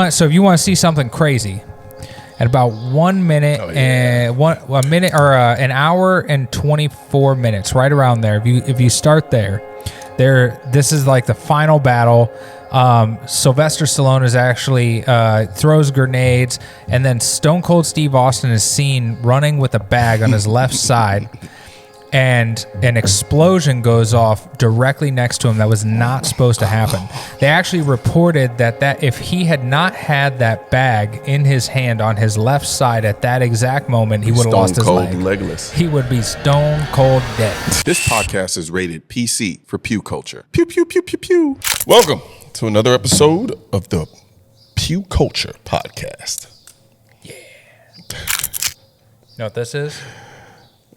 So if you want to see something crazy, at about 1 minute and a minute or an hour and 24 minutes, right around there. If you start there, this is like the final battle. Sylvester Stallone is actually throws grenades, and then Stone Cold Steve Austin is seen running with a bag on his left side. And an explosion goes off directly next to him that was not supposed to happen. They actually reported that if he had not had that bag in his hand on his left side at that exact moment, he would have lost his leg. Legless. He would be stone cold dead. This podcast is rated PC for Pew Culture. Pew, pew, pew, pew, pew. Welcome to another episode of the Pew Culture Podcast. Yeah. You know what this is?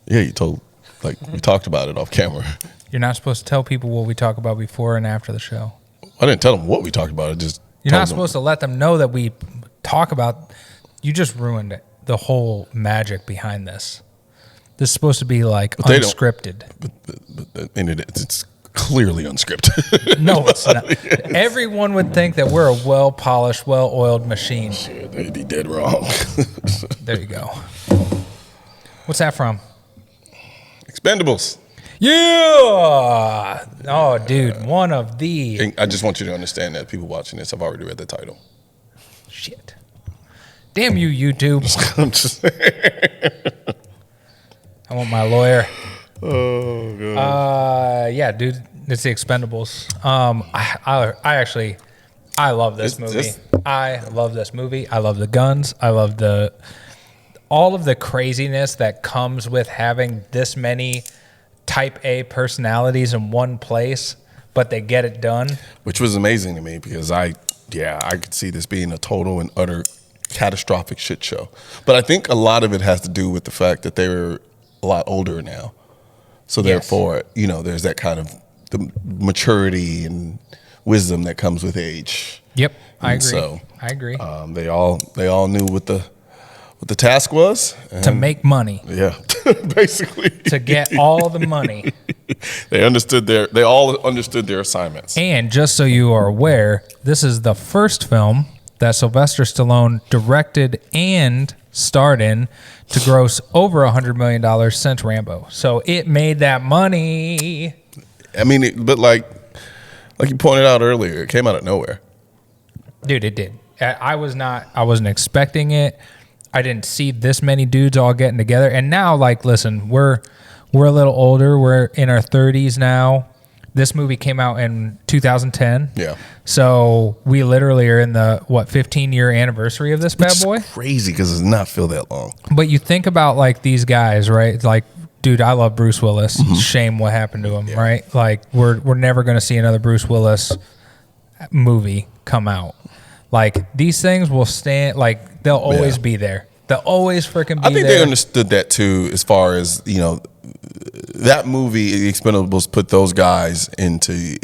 Yeah, you told... Like, we talked about it off camera. You're not supposed to tell people what we talk about before and after the show. I didn't tell them what we talked about. You're not supposed to let them know that we talk about... You just ruined it. The whole magic behind this. This is supposed to be, like, unscripted. It's clearly unscripted. No, it's not. Everyone would think that we're a well-polished, well-oiled machine. Shit, they'd be dead wrong. There you go. What's that from? Expendables. Yeah. Oh, dude, one of the... And I just want you to understand that people watching this have already read the title. Shit. Damn you, YouTube. I'm just saying. I want my lawyer. Oh, God. Yeah, dude, it's the Expendables. I love this movie. I love this movie. I love the guns. I love all of the craziness that comes with having this many type A personalities in one place, but they get it done. Which was amazing to me because I could see this being a total and utter catastrophic shit show. But I think a lot of it has to do with the fact that they're a lot older now. So therefore, there's that kind of the maturity and wisdom that comes with age. Yep, I agree. So I agree. They all knew what the task was to make money. Yeah, basically to get all the money. They all understood their assignments. And just so you are aware, this is the first film that Sylvester Stallone directed and starred in to gross over $100 million since Rambo. So it made that money. I mean, but like you pointed out earlier, it came out of nowhere. Dude, it did. I wasn't expecting it. I didn't see this many dudes all getting together. And now, like, listen, we're a little older. We're in our 30s now. This movie came out in 2010. Yeah. So we literally are in the, 15-year anniversary of this bad boy? It's crazy because it does not feel that long. But you think about, like, these guys, right? Like, dude, I love Bruce Willis. Mm-hmm. Shame what happened to him, right? Like, we're never going to see another Bruce Willis movie come out. Like, these things will stand, like, they'll always be there. They'll always freaking be there. I think they understood that, too, as far as, that movie, The Expendables, put those guys into,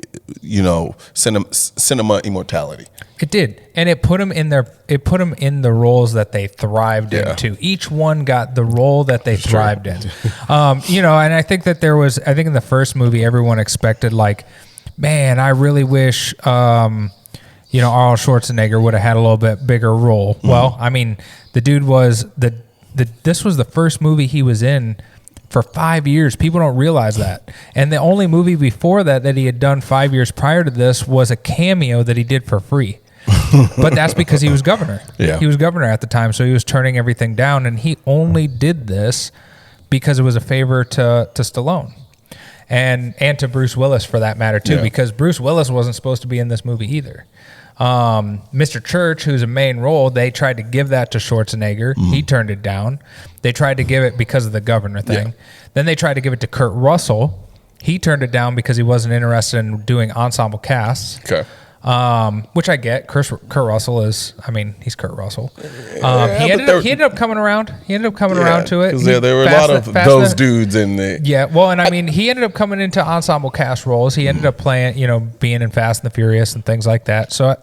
cinema immortality. It did. And it put them in the roles that they thrived into. Each one got the role that they thrived in. And I think that in the first movie, everyone expected, like, man, I really wish... Arnold Schwarzenegger would have had a little bit bigger role. Mm-hmm. Well, I mean, the dude was this was the first movie he was in for 5 years. People don't realize that. And the only movie before that he had done 5 years prior to this was a cameo that he did for free. But that's because he was governor. Yeah. He was governor at the time, so he was turning everything down, and he only did this because it was a favor to Stallone. And to Bruce Willis, for that matter, too, because Bruce Willis wasn't supposed to be in this movie either. Mr. Church, who's a main role, they tried to give that to Schwarzenegger. Mm-hmm. He turned it down. They tried to give it because of the governor thing. Yeah. Then they tried to give it to Kurt Russell. He turned it down because he wasn't interested in doing ensemble casts. Okay. Which I get. Kurt Russell is, he's Kurt Russell. He ended up coming around. He ended up coming around to it. Because there were a lot of those dudes in the... Yeah, well, and he ended up coming into ensemble cast roles. He ended up playing, being in Fast and the Furious and things like that. So,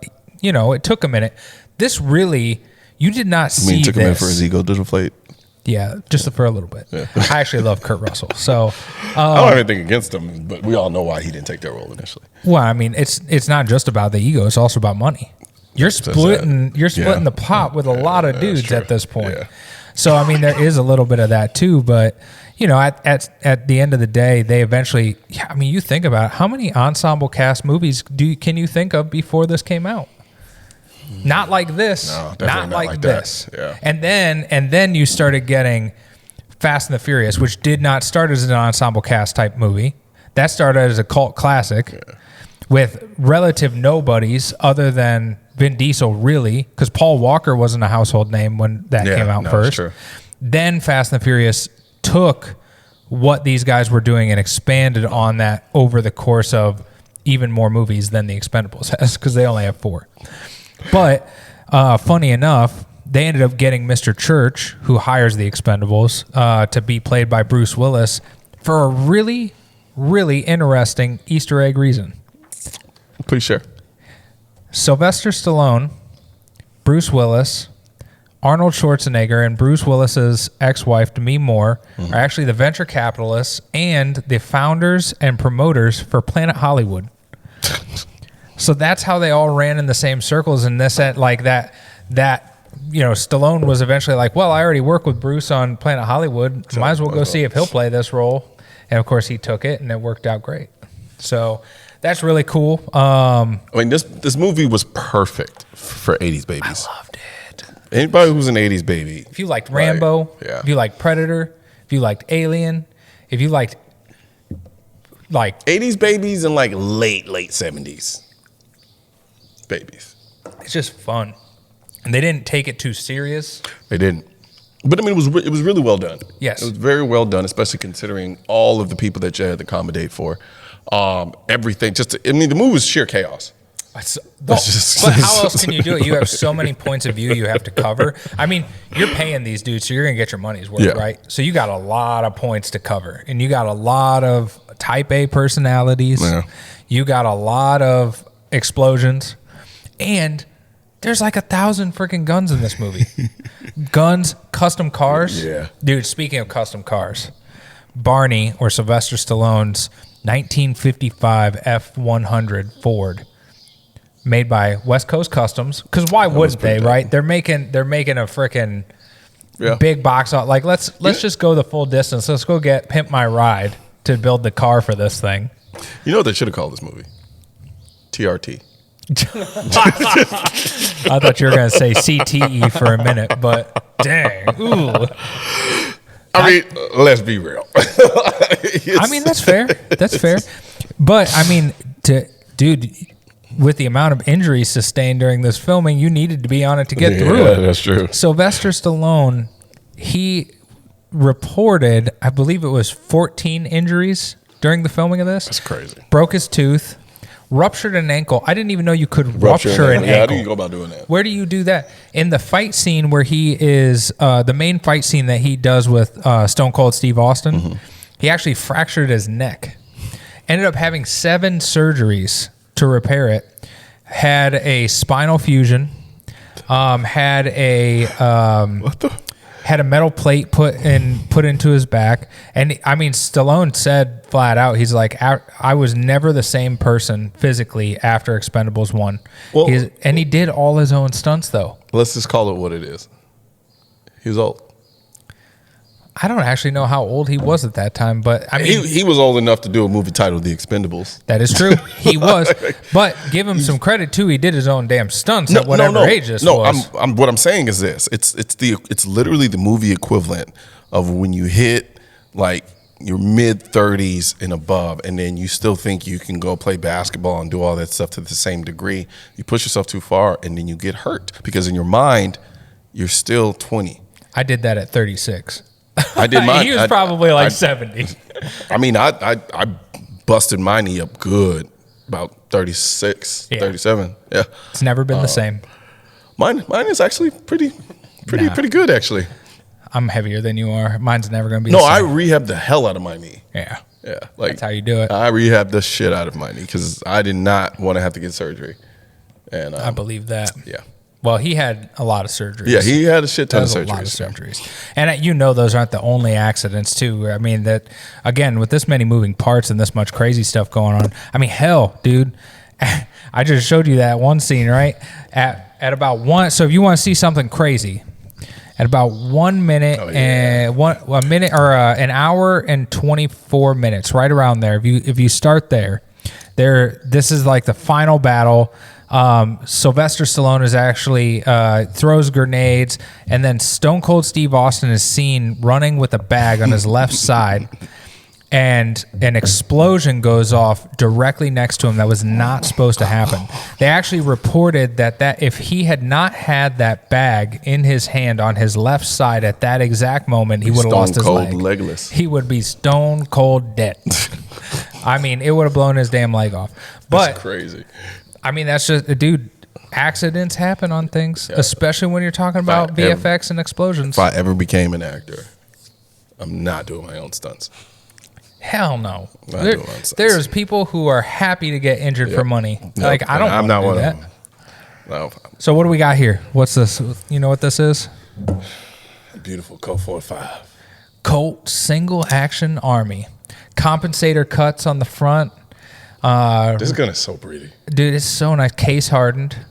it took a minute. This really, you did not see this. Took him in for his ego to deflate? Yeah, just for a little bit. Yeah. I actually love Kurt Russell. So I don't have anything against him, but we all know why he didn't take that role initially. Well, it's not just about the ego; it's also about money. You're splitting the pot with a lot of dudes at this point. Yeah. So I mean, there is a little bit of that too, but you know, at the end of the day, they eventually. I mean, you think about it, how many ensemble cast movies can you think of before this came out? Not like this. No, definitely not like this. That. Yeah. And then you started getting Fast and the Furious, which did not start as an ensemble cast type movie. That started as a cult classic with relative nobodies other than Vin Diesel, really, because Paul Walker wasn't a household name when that came out first. True. Then Fast and the Furious took what these guys were doing and expanded on that over the course of even more movies than the Expendables has, because they only have 4. But funny enough, they ended up getting Mr. Church, who hires the Expendables, to be played by Bruce Willis for a really, really interesting Easter egg reason. Please share. Sylvester Stallone, Bruce Willis, Arnold Schwarzenegger, and Bruce Willis's ex-wife, Demi Moore, are actually the venture capitalists and the founders and promoters for Planet Hollywood. So that's how they all ran in the same circles. And this, like that, you know, Stallone was eventually like, well, I already work with Bruce on Planet Hollywood. Might as well go see if he'll play this role. And of course, he took it, and it worked out great. So that's really cool. I mean, this movie was perfect for 80s babies. I loved it. Anybody who's an 80s baby. If you liked Rambo, if you liked Predator, if you liked Alien, if you liked 80s babies and like late 70s babies. It's just fun. And they didn't take it too serious. They didn't. But I mean, it was really well done. Yes. It was very well done, especially considering all of the people that you had to accommodate for. Everything. The movie was sheer chaos. But how else can you do it? You have so many points of view you have to cover. I mean, you're paying these dudes, so you're going to get your money's worth, right? So you got a lot of points to cover. And you got a lot of type A personalities. Yeah. You got a lot of explosions. And there's like 1,000 freaking guns in this movie. Guns, custom cars. Yeah. Dude, speaking of custom cars, Barney, or Sylvester Stallone's 1955 F-100 Ford, made by West Coast Customs. Because why wouldn't they, right? They're making a freaking big box out. Like, let's just go the full distance. Let's go get Pimp My Ride to build the car for this thing. You know what they should have called this movie? TRT. I thought you were going to say CTE for a minute, but dang. Ooh. I mean, let's be real. I mean, that's fair. That's fair. But, I mean, dude, with the amount of injuries sustained during this filming, you needed to be on it to get through it. That's true. Sylvester Stallone, he reported, I believe it was 14 injuries during the filming of this. That's crazy. Broke his tooth. Ruptured an ankle. I didn't even know you could rupture an ankle. Yeah, how do you go about doing that? Where do you do that? In the fight scene where he is, the main fight scene that he does with Stone Cold Steve Austin, he actually fractured his neck. Ended up having 7 surgeries to repair it. Had a spinal fusion. Had a had a metal plate put into his back. And I mean, Stallone said flat out, he's like, I was never the same person physically after Expendables 1. Well, and he did all his own stunts, though. Let's just call it what it is. He was old. I don't actually know how old he was at that time, but I mean, he was old enough to do a movie titled The Expendables. That is true. He was, but give him some credit too. He did his own damn stunts at whatever age this was. What I'm saying is this: it's literally the movie equivalent of when you hit like your mid 30s and above, and then you still think you can go play basketball and do all that stuff to the same degree. You push yourself too far, and then you get hurt because in your mind you're still 20. I did that at 36. I did mine. He was probably like 70. I mean, I busted my knee up good about 36, 37. Yeah. It's never been the same. Mine is actually pretty good, actually. I'm heavier than you are. Mine's never going to be the same. No, I rehabbed the hell out of my knee. Yeah. Yeah. Like, that's how you do it. I rehabbed the shit out of my knee because I did not want to have to get surgery. And I believe that. Yeah. Well, he had a lot of surgeries. Yeah, he had a shit ton of surgeries. A lot of surgeries. And you know those aren't the only accidents, too. I mean, that again, with this many moving parts and this much crazy stuff going on, I mean, hell, dude, I just showed you that one scene, right? At about one. So if you want to see something crazy, at about 1 minute and a minute or an hour and 24 minutes, right around there. If you start there, this is like the final battle. Sylvester Stallone is actually throws grenades, and then Stone Cold Steve Austin is seen running with a bag on his left side. And an explosion goes off directly next to him that was not supposed to happen. They actually reported that if he had not had that bag in his hand on his left side at that exact moment, he would have lost his leg. Legless. He would be stone cold dead. I mean, it would have blown his damn leg off. But that's crazy. I mean, that's just, dude, accidents happen on things, especially when you're talking about VFX and explosions. If I ever became an actor, I'm not doing my own stunts. Hell no. There's people who are happy to get injured for money. No, like, I don't I'm not one that. of them. No. So what do we got here? What's this? You know what this is? Beautiful Colt 45. Colt Single Action Army. Compensator cuts on the front. This gun is so pretty. Dude, it's so nice. Case hardened.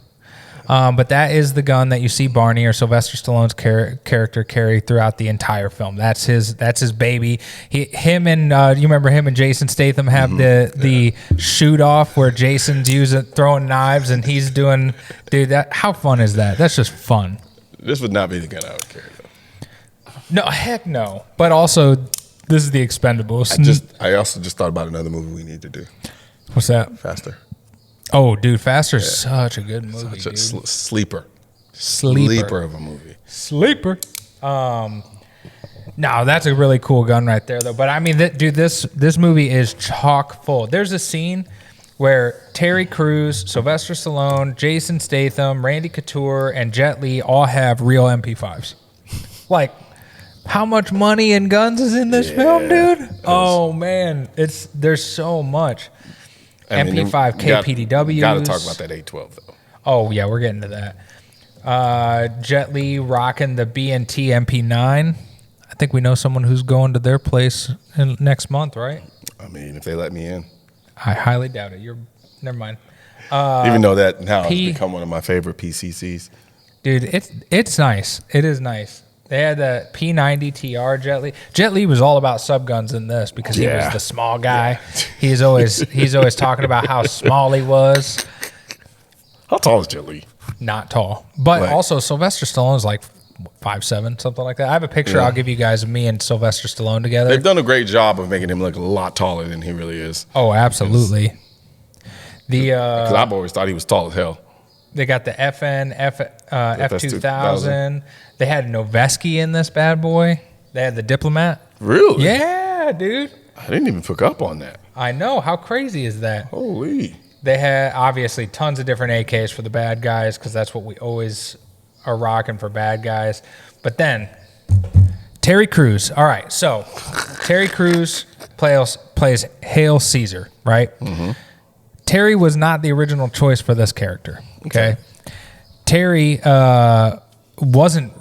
But that is the gun that you see Barney or Sylvester Stallone's character carry throughout the entire film. That's his baby. You remember him and Jason Statham have the shoot off where Jason's throwing knives and he's doing, dude, how fun is that? That's just fun. This would not be the gun I would carry though. No, heck no. But also, this is the Expendables. I also just thought about another movie we need to do. What's that? Faster. Oh, dude, Faster is such a good movie, dude. Sleeper of a movie. Sleeper. No, that's a really cool gun right there, though. But I mean, dude, this movie is chock full. There's a scene where Terry Crews, Sylvester Stallone, Jason Statham, Randy Couture, and Jet Li all have real MP5s. Like, how much money and guns is in this film, dude? Oh man, there's so much. MP5 KPDWs. Got to talk about that 812 though. Oh yeah, we're getting to that. Jet Li rocking the B&T MP9. I think we know someone who's going to their place next month, right? I mean, if they let me in. I highly doubt it. Never mind. Even though that now has become one of my favorite PCCs. Dude, it's nice. It is nice. They had the P90 TR Jet Li. Jet Li was all about subguns in this because he was the small guy. Yeah. He's always talking about how small he was. How tall is Jet Li? Not tall. But also Sylvester Stallone's like 5'7", something like that. I have a picture I'll give you guys of me and Sylvester Stallone together. They've done a great job of making him look a lot taller than he really is. Oh, absolutely. Because I've always thought he was tall as hell. They got the F2000. They had Noveski in this bad boy. They had the Diplomat. Really? Yeah, dude. I didn't even pick up on that. I know. How crazy is that? Holy. They had, obviously, tons of different AKs for the bad guys because that's what we always are rocking for bad guys. But then, Terry Crews. All right, so Terry Crews plays Hail Caesar, right? Mm-hmm. Terry was not the original choice for this character, okay? Terry wasn't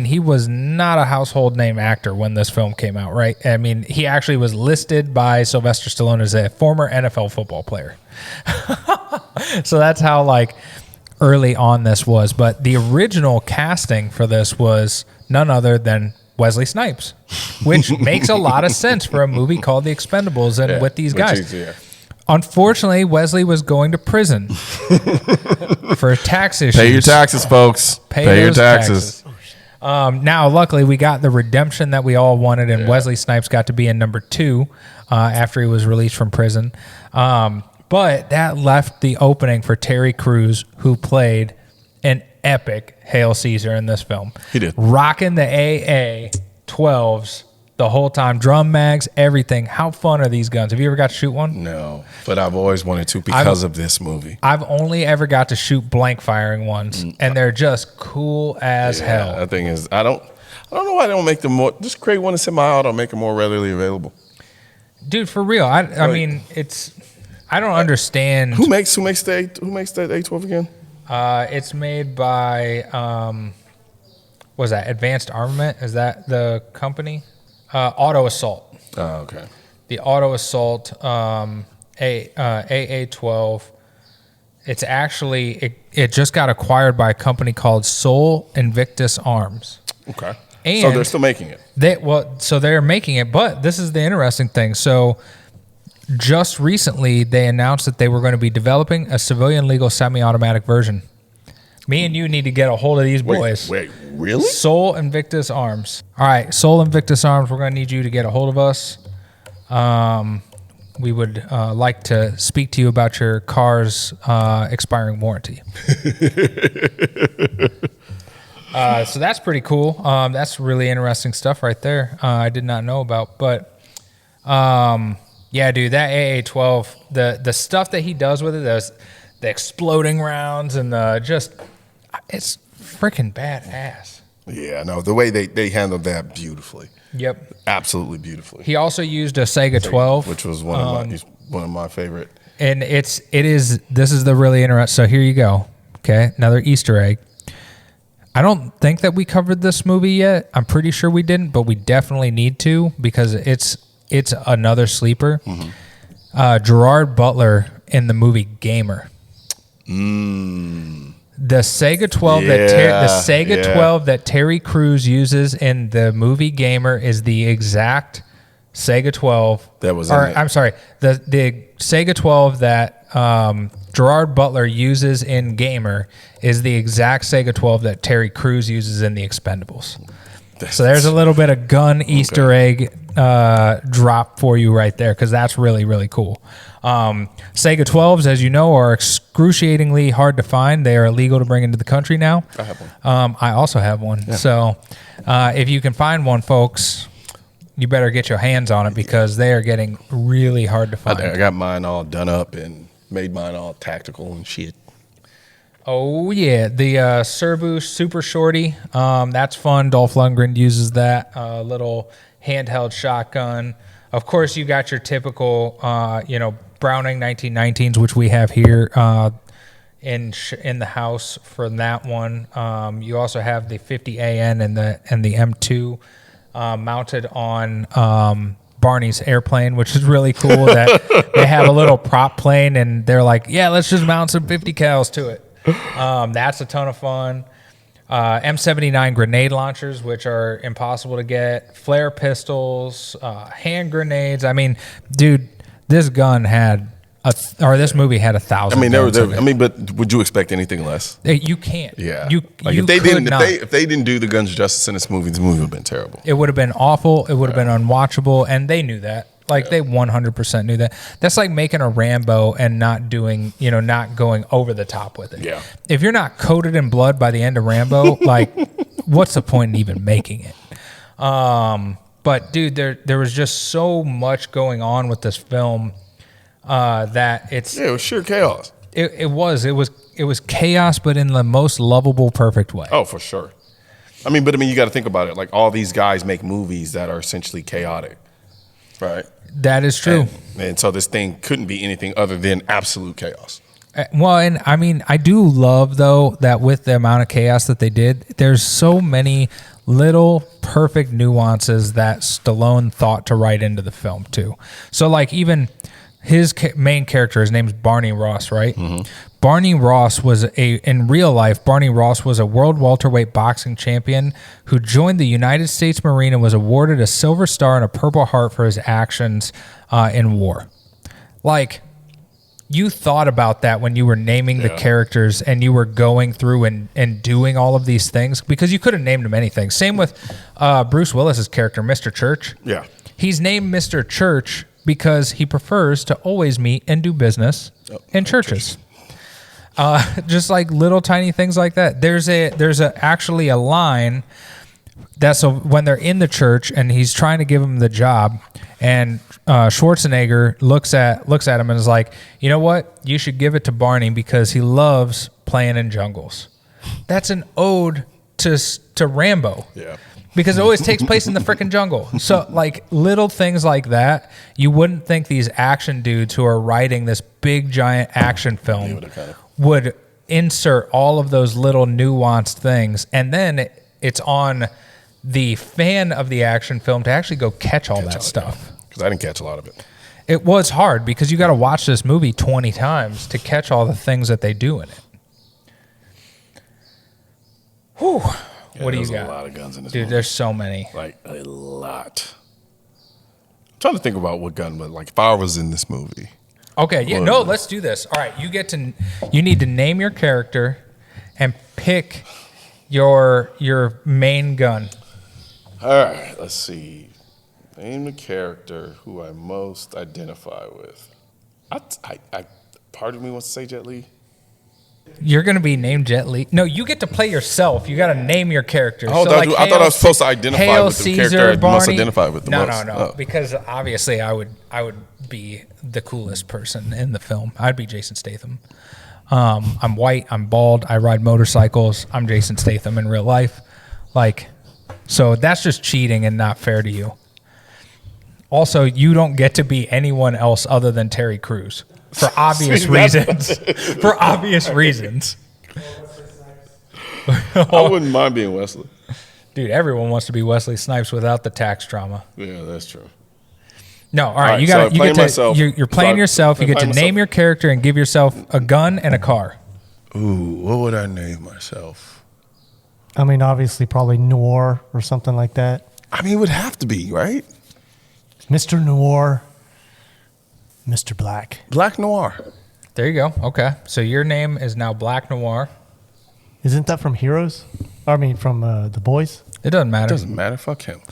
he was not a household name actor when this film came out, right? I mean, he actually was listed by Sylvester Stallone as a former NFL football player. So that's how like early on this was. But the original casting for this was none other than Wesley Snipes, which makes a lot of sense for a movie called The Expendables and with these guys. Unfortunately, Wesley was going to prison for tax issues. Pay your taxes, folks. Pay your taxes. Now, luckily, we got the redemption that we all wanted, and Wesley Snipes got to be in number 2 after he was released from prison. But that left the opening for Terry Crews, who played an epic Hail Caesar in this film. He did. Rocking the AA-12s. The whole time, drum mags, everything. How fun are these guns? Have you ever got to shoot one? No, but I've always wanted to because of this movie. I've only ever got to shoot blank firing ones, and they're just cool as hell. The thing is, I don't know why they don't make them more. Just create one in semi-auto, make them more readily available. Dude, for real. I mean, I don't understand. Who makes the A12 again? It's made by what was that? Advanced Armament? Is that the company? Auto Assault. Oh, okay. The Auto Assault AA-12. It's actually it just got acquired by a company called Soul Invictus Arms. Okay. And so they're still making it. So they're making it, but this is the interesting thing. So just recently they announced that they were going to be developing a civilian legal semi-automatic version. Me and you need to get a hold of these boys. Wait, really? Soul Invictus Arms. All right, Soul Invictus Arms, we're going to need you to get a hold of us. We would like to speak to you about your car's expiring warranty. So that's pretty cool. That's really interesting stuff right there. I did not know about. But, yeah, dude, that AA-12, the stuff that he does with it, the exploding rounds and it's freaking badass. Yeah, no, the way they handled that beautifully. Yep. Absolutely beautifully. He also used a Sega 12. Which was one of my favorite. And this is the really interesting. So here you go. Okay, another Easter egg. I don't think that we covered this movie yet. I'm pretty sure we didn't, but we definitely need to because it's another sleeper. Mm-hmm. Gerard Butler in the movie Gamer. The Sega 12 12 that Terry Crews uses in the movie Gamer is the exact Sega 12. That was. I'm sorry. The Sega 12 that Gerard Butler uses in Gamer is the exact Sega 12 that Terry Crews uses in the Expendables. So there's a little bit of gun Easter egg drop for you right there because that's really, really cool. Sega 12s, as you know, are excruciatingly hard to find. They are illegal to bring into the country now. I have one. I also have one. Yeah. So if you can find one, folks, you better get your hands on it because they are getting really hard to find. I got mine all done up and made mine all tactical and shit. Oh, yeah. The Serbu Super Shorty, that's fun. Dolph Lundgren uses that little handheld shotgun. Of course, you got your typical, Browning 1919s, which we have here in the house for that one. You also have the 50AN and the M2 mounted on Barney's airplane, which is really cool. That they have a little prop plane, and they're like, "Yeah, let's just mount some 50 cals to it." That's a ton of fun. M79 grenade launchers, which are impossible to get. Flare pistols, hand grenades. I mean, dude, this gun had this movie had 1,000. I mean, but would you expect anything less? You can't. Yeah. If they didn't do the guns justice in this movie would have been terrible. It would have been awful. It would have been unwatchable, and they knew that. They 100% knew that. That's like making a Rambo and not doing, not going over the top with it. Yeah. If you're not coated in blood by the end of Rambo, what's the point in even making it? But dude, there was just so much going on with this film that it was sheer chaos. It was chaos, but in the most lovable, perfect way. Oh, for sure. You got to think about it. Like all these guys make movies that are essentially chaotic, right? That is true. And so this thing couldn't be anything other than absolute chaos. Well, and I do love, though, that with the amount of chaos that they did, there's so many little perfect nuances that Stallone thought to write into the film, too. So, even his main character, his name's Barney Ross, right? Mm-hmm. Barney Ross in real life, Barney Ross was a world welterweight boxing champion who joined the United States Marine and was awarded a Silver Star and a Purple Heart for his actions in war. You thought about that when you were naming the characters and you were going through and doing all of these things because you could have named them anything. Same with Bruce Willis's character, Mr. Church. Yeah. He's named Mr. Church because he prefers to always meet and do business in churches. Just little tiny things like that. There's actually a line that's when they're in the church and he's trying to give him the job, and Schwarzenegger looks at him and is like, you know what? You should give it to Barney because he loves playing in jungles. That's an ode to Rambo. Yeah. Because it always takes place in the freaking jungle. So, little things like that, you wouldn't think these action dudes who are writing this big, giant action film would insert all of those little nuanced things. And then it's on the fan of the action film to actually go catch all that stuff. Because I didn't catch a lot of it. It was hard because you got to watch this movie 20 times to catch all the things that they do in it. Whew. Yeah, What do you got? There's a lot of guns in this Dude, movie. there's so many. Like, a lot. I'm trying to think about what gun, but like if I was in this movie. Okay, yeah, no, let's do this. All right, you need to name your character and pick your main gun. All right, let's see. Name the character who I most identify with. I part of me wants to say Jet Li. You're going to be named Jet Li. No, you get to play yourself. You got to name your character. Oh, so like I thought I was supposed to identify with the character I most identify with the most. No. Oh. Because obviously I would be the coolest person in the film. I'd be Jason Statham. I'm white. I'm bald. I ride motorcycles. I'm Jason Statham in real life. So that's just cheating and not fair to you. Also, you don't get to be anyone else other than Terry Crews for obvious reasons. For obvious reasons. I wouldn't mind being Wesley. Dude, everyone wants to be Wesley Snipes without the tax drama. Yeah, that's true. No, all right. You're playing yourself. You get to name your character and give yourself a gun and a car. Ooh, what would I name myself? I mean, obviously, probably Noir or something like that. I mean, it would have to be, right? Mr. Noir, Mr. Black. Black Noir. There you go. Okay. So your name is now Black Noir. Isn't that from Heroes? I mean, from The Boys? It doesn't matter. It doesn't matter. Fuck him.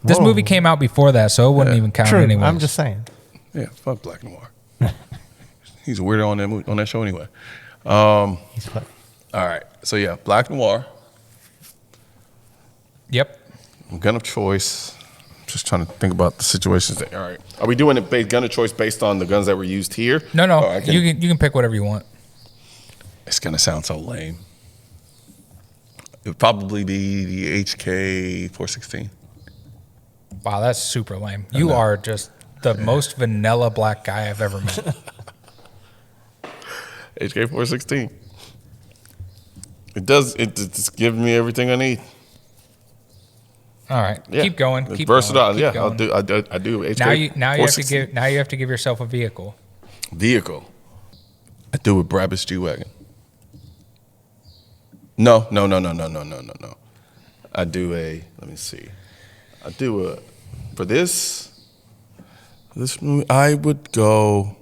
This movie came out before that, so it wouldn't even count True. anyway. I'm just saying. Yeah, fuck Black Noir. He's a weirdo on that show anyway. He's funny. All right. So, yeah, Black Noir. Yep. Gun of choice. Just trying to think about the situations. All right. Are we doing it gun of choice based on the guns that were used here? No. You can pick whatever you want. It's going to sound so lame. It would probably be the HK 416. Wow, that's super lame. You are just the most vanilla black guy I've ever met. HK 416. It's giving me everything I need. All right, Yeah. keep going. It's Keep versatile. Going, keep Yeah, going. I do. HK Now you have to give yourself a vehicle. Vehicle. I do with Bravis G Wagon. No. I do let me see. For this movie, I would go.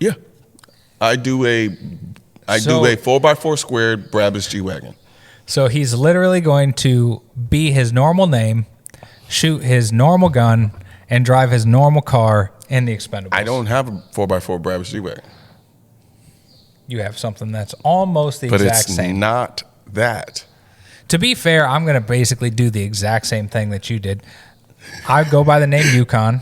Yeah. I do a 4x4 squared Bravis G Wagon. So he's literally going to be his normal name, shoot his normal gun, and drive his normal car in the Expendables. I don't have a 4x4 Bravis G Wagon. You have something that's almost the exact same. But it's not that. To be fair, I'm going to basically do the exact same thing that you did. I go by the name Yukon.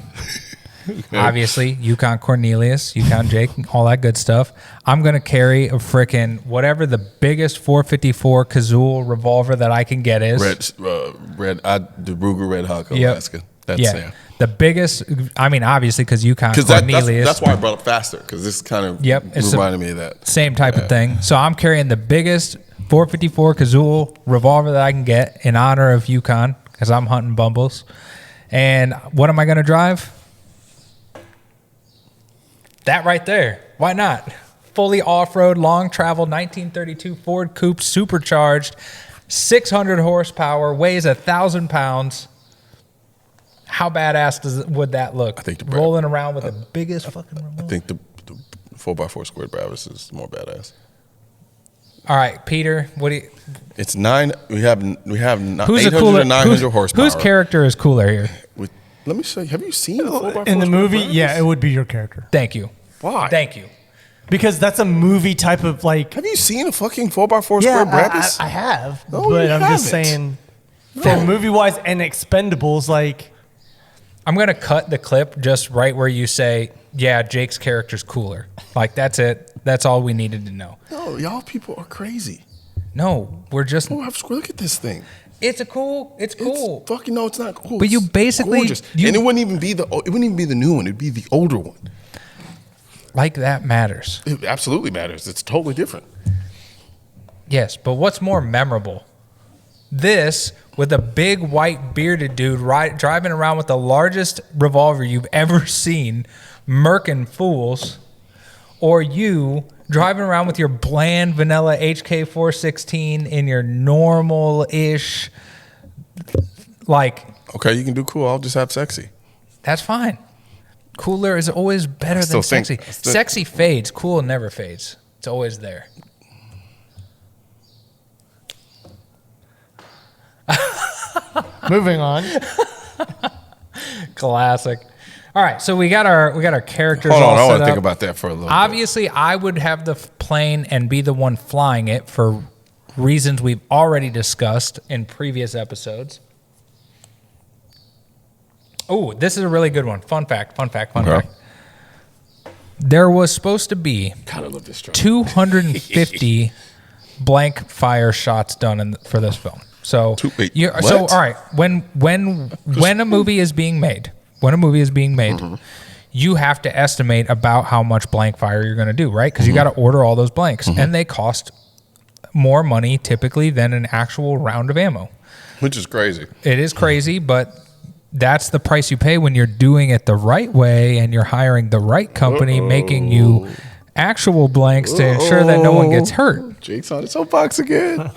Obviously, Yukon Cornelius, Yukon Jake, all that good stuff. I'm going to carry a frickin' whatever the biggest 454 Kazoo revolver that I can get is. The Ruger Red Hawk Alaska. Yep. The biggest, I mean, obviously, because Yukon Cornelius. That's why I brought it faster, because this kind of reminded me of that. Same type of thing. So I'm carrying the biggest 454 Kazoo revolver that I can get in honor of Yukon, because I'm hunting bumbles. And what am I going to drive? That right there. Why not? Fully off-road, long-travel, 1932 Ford Coupe, supercharged, 600 horsepower, weighs 1,000 pounds. How badass would that look? I think rolling around with the biggest fucking remote. I think the 4x4 squared Bravis is more badass. All right, Peter. What do you? It's 9. We have Who's 800 and 900 horsepower. Whose character is cooler here? Let me show you. Have you seen the 4x4 In the movie? Bravis? Yeah, it would be your character. Thank you. Why? Thank you. Because that's a movie type of like. Have you seen a fucking 4x4 squared Bravis? I have. No, but you I'm just haven't. saying, for movie-wise and Expendables, like. I'm going to cut the clip just right where you say, yeah, Jake's character's cooler. Like, that's it. That's all we needed to know. No, y'all people are crazy. No, we're just. 4x4 squared. Look at this thing. It's cool. It's fucking no, it's not cool. But you It's basically- gorgeous. And it wouldn't even be the new one. It'd be the older one. Like that matters. It absolutely matters. It's totally different. Yes, but what's more memorable this with a big white bearded dude driving around with the largest revolver you've ever seen, murking fools, or you driving around with your bland vanilla HK416 in your normal-ish, like... Okay, you can do cool. I'll just have sexy. That's fine. Cooler is always better than sexy. Sexy fades. Cool never fades. It's always there. Moving on. Classic. All right, so we got our characters. Hold on, all I set want to up. think about that for a little bit. Obviously, I would have the plane and be the one flying it for reasons we've already discussed in previous episodes. Oh, this is a really good one. Fun fact. There was supposed to be God, I love this truck. 250 blank fire shots done for this film. So, all right, when a movie is being made, you have to estimate about how much blank fire you're going to do, right? Because you got to order all those blanks, and they cost more money typically than an actual round of ammo. Which is crazy. It is crazy, but that's the price you pay when you're doing it the right way and you're hiring the right company, making you actual blanks to ensure that no one gets hurt. Jake's on his soapbox again.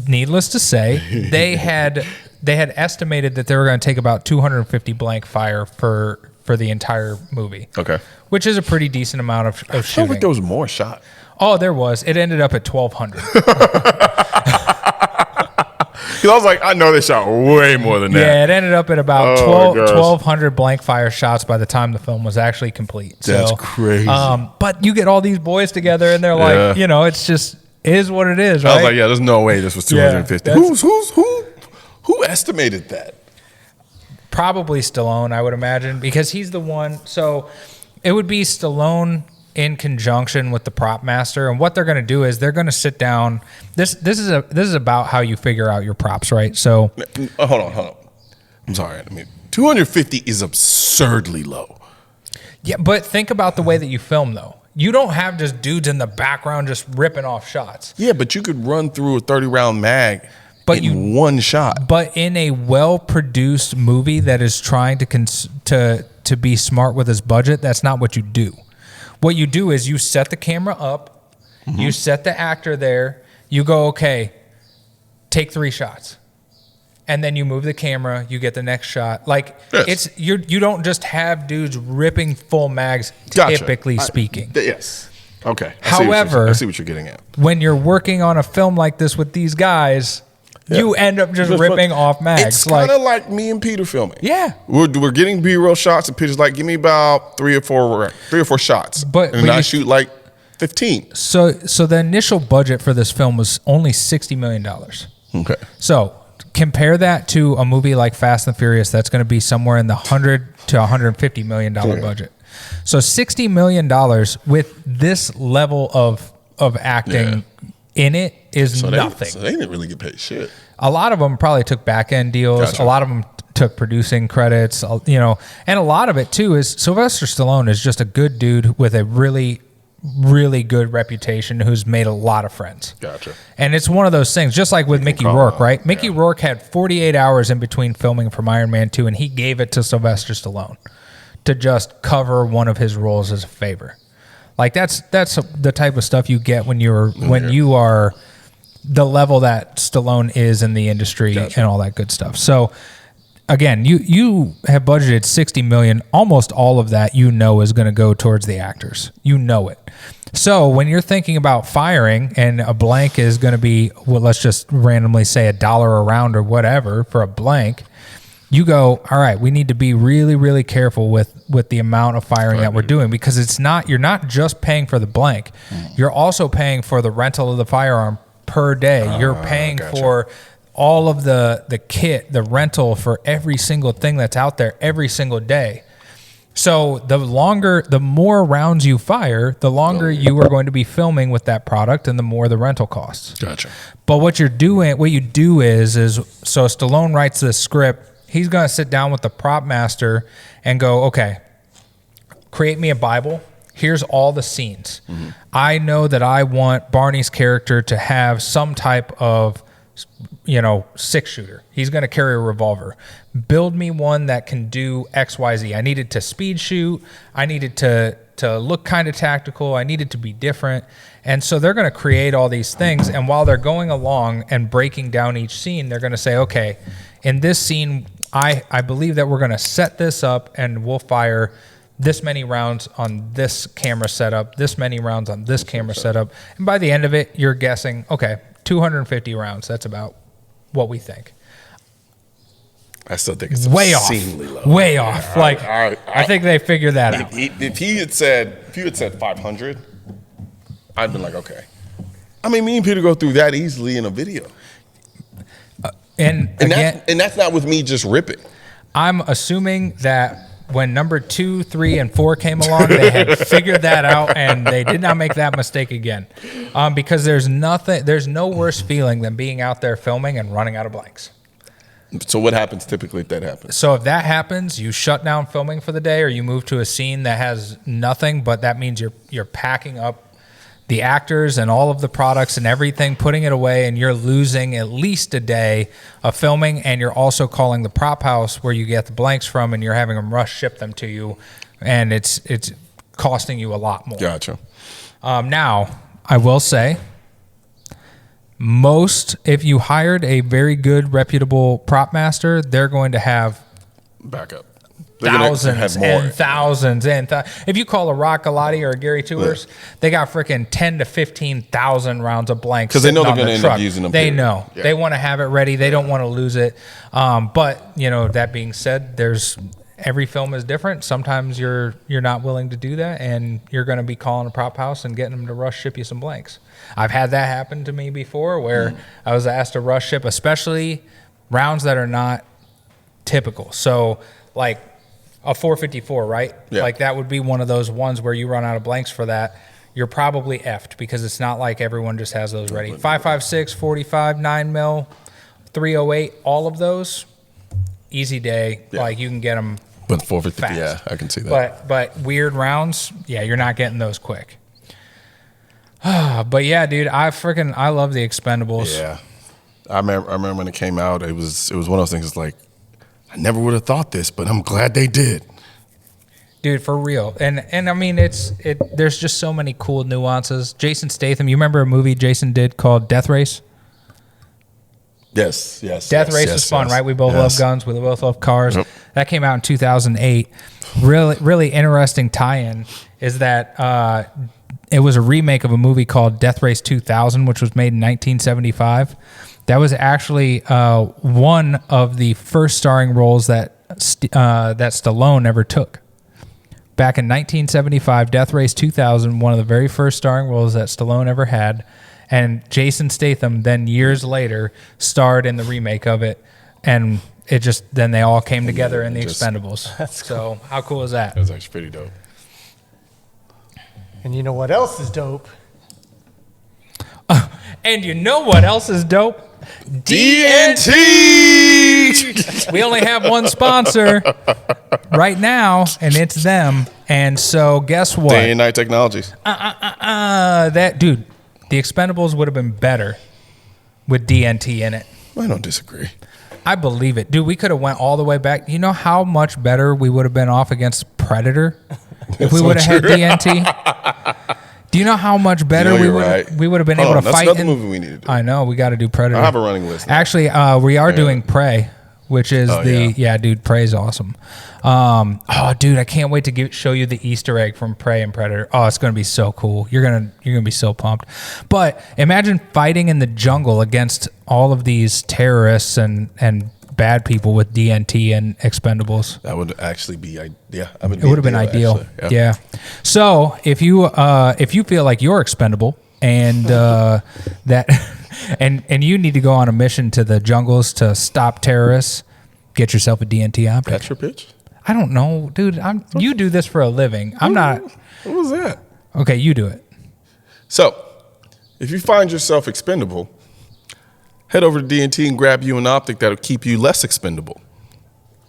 Needless to say, they had estimated that they were going to take about 250 blank fire for the entire movie. Okay. Which is a pretty decent amount of shooting. I felt like there was more shot. Oh, there was. It ended up at 1,200. Because I was like, I know they shot way more than that. Yeah, it ended up at about 1,200 blank fire shots by the time the film was actually complete. That's crazy. But you get all these boys together, and they're like, it's just is what it is, right? I was like, there's no way this was 250. Who estimated that? Probably Stallone, I would imagine, because he's the one. So it would be Stallone in conjunction with the prop master, and what they're going to do is they're going to sit down. This is about how you figure out your props, right? So hold on. I'm sorry. I mean, 250 is absurdly low. Yeah, but think about the way that you film, though. You don't have just dudes in the background just ripping off shots. Yeah, but you could run through a 30-round mag in one shot. But in a well-produced movie that is trying to be smart with its budget, that's not what you do. What you do is you set the camera up, you set the actor there, you go, okay, take 3 shots. And then you move the camera, you get the next shot. Like you don't just have dudes ripping full mags, typically speaking. Yes. Okay. However, I see what you're getting at. When you're working on a film like this with these guys, you end up just ripping off mags. It's kind of like me and Peter filming. Yeah. We're getting B-roll shots, and Peter's like, give me about 3 or 4 shots. And I shoot like 15. So the initial budget for this film was only $60 million. Okay. So compare that to a movie like Fast and Furious that's going to be somewhere in the $100 to $150 million budget. So $60 million with this level of acting in it is nothing. So they didn't really get paid shit. A lot of them probably took back-end deals. Gotcha. A lot of them took producing credits, and a lot of it too is Sylvester Stallone is just a good dude with a really, really good reputation who's made a lot of friends. Gotcha. And it's one of those things, just like with Mickey Rourke, right? Mickey Rourke had 48 hours in between filming from Iron Man 2, and he gave it to Sylvester Stallone to just cover one of his roles as a favor. Like that's the type of stuff you get when you are the level that Stallone is in the industry and all that good stuff. So again, you have budgeted $60 million. Almost all of that is going to go towards the actors. You know it. So when you're thinking about firing and a blank is going to be, well, let's just randomly say $1 a round or whatever for a blank, you go, all right, we need to be really, really careful with the amount of firing that we're doing, because you're not just paying for the blank. You're also paying for the rental of the firearm per day. You're paying for all of the kit, the rental for every single thing that's out there every single day. So the more rounds you fire, the longer you are going to be filming with that product, and the more the rental costs. Gotcha. But what you do is so Stallone writes this script. He's going to sit down with the prop master and go, okay, create me a Bible. Here's all the scenes. I know that I want Barney's character to have some type of 6-shooter. He's going to carry a revolver. Build me one that can do XYZ. I needed to speed shoot. I needed to look kind of tactical. I needed to be different. And so they're going to create all these things. And while they're going along and breaking down each scene, they're going to say, okay, in this scene, I believe that we're going to set this up and we'll fire this many rounds on this camera setup, this many rounds on this camera setup. And by the end of it, you're guessing, okay, 250 rounds. That's about what we think. I still think it's way off. Low. Way off. I think they figured that out. If you had said 500, I'd been like, okay. I mean, me and Peter go through that easily in a video. And that's not with me just ripping. I'm assuming that when number 2, 3, and 4 came along, they had figured that out, and they did not make that mistake again. Because there's no worse feeling than being out there filming and running out of blanks. So what happens typically if that happens? So if that happens, you shut down filming for the day, or you move to a scene that has nothing, but that means you're packing up the actors and all of the products and everything, putting it away, and you're losing at least a day of filming, and you're also calling the prop house where you get the blanks from, and you're having them rush ship them to you, and it's costing you a lot more. Gotcha. Now, I will say, if you hired a very good, reputable prop master, they're going to have backup. Thousands and thousands if you call a Rock Galati or a Gary Tours, they got freaking 10 to 15,000 rounds of blanks because they know they're going to end up using them. They know they want to have it ready. They don't want to lose it. But that being said, every film is different. Sometimes you're not willing to do that, and you're going to be calling a prop house and getting them to rush ship you some blanks. I've had that happen to me before, where I was asked to rush ship, especially rounds that are not typical. So like a 454, right? Yeah. Like that would be one of those ones where you run out of blanks for that. You're probably effed because it's not like everyone just has those ready. 5.56, 45, 9 mil, 308, all of those, easy day. Yeah. Like you can get them. But 450, yeah, I can see that. But weird rounds, yeah, you're not getting those quick. But yeah, dude, I love the Expendables. Yeah, I remember when it came out. It was one of those things. It's like, I never would have thought this, but I'm glad they did. Dude, for real. And I mean, there's just so many cool nuances. Jason Statham, you remember a movie Jason did called Death Race? Yes. Death Race is fun, right? We both love guns. We both love cars. Yep. That came out in 2008. Really, really interesting tie-in is that it was a remake of a movie called Death Race 2000, which was made in 1975. That was actually one of the first starring roles that Stallone ever took. Back in 1975, Death Race 2000, one of the very first starring roles that Stallone ever had. And Jason Statham then years later starred in the remake of it. And then they all came together in the Expendables. So how cool is that? That was actually pretty dope. And you know what else is dope? And you know what else is dope? DNT! We only have one sponsor right now, and it's them. And so guess what? Day and Night Technologies. That dude, the Expendables would have been better with DNT in it. I don't disagree. I believe it. Dude, we could have went all the way back. You know how much better we would have been off against Predator if we would have had DNT? Do you know how much better we would have been able to fight? That's another movie we need to do. I know. We got to do Predator. I have a running list now. Actually, we are doing Prey, which is dude, Prey's awesome. Dude, I can't wait to show you the Easter egg from Prey and Predator. Oh, it's going to be so cool. You're gonna be so pumped. But imagine fighting in the jungle against all of these terrorists and bad people with DNT and Expendables. That would actually be, it would have been ideal. Actually, yeah. So if you feel like you're expendable and and you need to go on a mission to the jungles to stop terrorists, get yourself a DNT optic. That's your pitch? I don't know, dude. You do this for a living. I'm not. What was that? Okay, you do it. So, if you find yourself expendable, head over to DNT and grab you an optic that'll keep you less expendable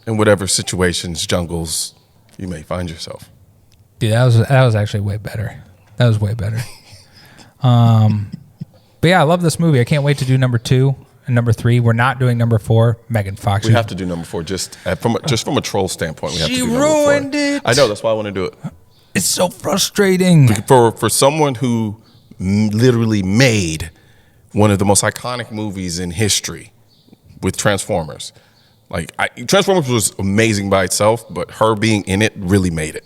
in whatever situations, jungles you may find yourself. Dude, that was actually way better. That was way better. But yeah, I love this movie. I can't wait to do number 2. and number 3. We're not doing number 4. Megan Fox. We have to do number 4 just from a troll standpoint. We have to do number 4. She ruined it. I know, that's why I want to do it. It's so frustrating. For someone who literally made one of the most iconic movies in history with Transformers. Like, Transformers was amazing by itself, but her being in it really made it.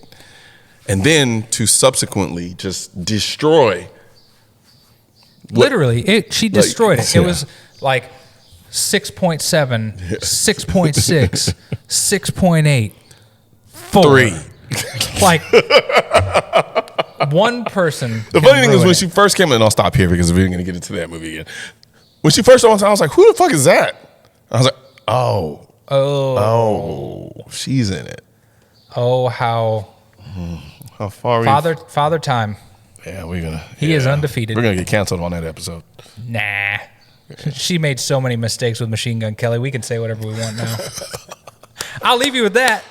And then to subsequently just destroy. Literally, she destroyed it. It was like 6.7, 6.6, 6.8, 4. 3. Like, one person. The funny thing is when she first came in, I'll stop here because we're going to get into that movie again. When she first came on, I was like, who the fuck is that? I was like, oh, she's in it. Oh, how far Father Time. Yeah, we're going to. He is undefeated. We're going to get canceled on that episode. Nah. She made so many mistakes with Machine Gun Kelly. We can say whatever we want now. I'll leave you with that.